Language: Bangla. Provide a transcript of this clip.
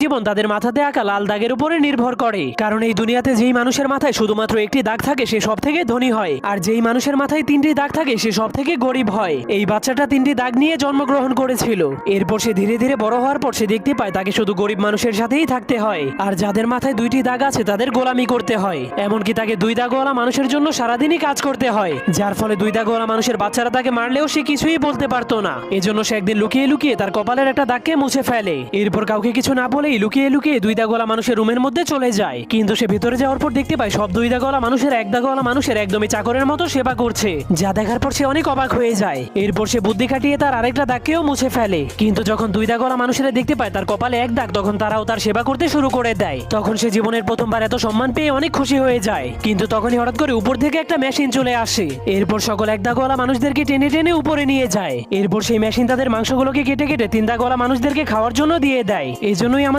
জীবন তাদের মাথাতে আঁকা লাল দাগের উপরে নির্ভর করে। কারণ এই দুনিয়াতে যেই মানুষের মাথায় শুধুমাত্র একটি দাগ থাকে সে সব থেকে ধনী হয়, আর যেই মানুষের মাথায় তিনটি দাগ থাকে সে সব থেকে গরিব হয়। এই বাচ্চাটা তিনটি দাগ নিয়ে জন্মগ্রহণ করেছিল। এরপর সে ধীরে ধীরে বড় হওয়ার পর সে দেখতে পায় তাকে শুধু গরিব মানুষের সাথেই থাকতে হয়, আর যাদের মাথায় দুইটি দাগ আছে তাদের গোলামি করতে হয়। এমনকি তাকে দুই দাগওয়ালা মানুষের জন্য সারাদিনই কাজ করতে হয়, যার ফলে দুই দাগওয়ালা মানুষের বাচ্চারা তাকে মারলেও সে কিছুই বলতে পারতো না। এজন্য সে একদিন লুকিয়ে লুকিয়ে তার কপালের একটা দাগকে মুছে ফেলে। এরপর কাউকে কিছু না বলেই লুকিয়ে লুকিয়ে দুই দাগওয়ালা মানুষের রুমের মধ্যে চলে যায়। কিন্তু সে ভিতরে যাওয়ার পর দেখতে পায় সব দুই দাগওয়ালা মানুষের এক দাগওয়ালা মানুষের একদমই চাকরের মতো সেবা করছে, যা দেখার পর সে অনেক অবাক হয়ে যায়। এরপর সে বুদ্ধি খাটিয়ে তার আরেকটা দাগকেও মুছে ফেলে। কিন্তু যখন দুই দাগওয়ালা মানুষেরা দেখতে পায় তার কপালে এক দাগ, তখন তারাও তার সেবা করতে শুরু করে দেয়। তখন সে জীবনের প্রথমবার এত সম্মান পেয়ে অনেক খুশি হয়ে যায়। কিন্তু তখনই হঠাৎ করে উপর থেকে একটা মেশিন চলে আসে। এরপর সকল এক দাগওয়ালা মানুষদেরকে টেনে টেনে উপরে নিয়ে যায়। এরপর সেই মেশিন তাদের মাংসগুলোকে কেটে কেটে তিন দাগওয়ালা মানুষদেরকে খাওয়ার জন্য দিয়ে দেয়। এই জন্যই আমাদের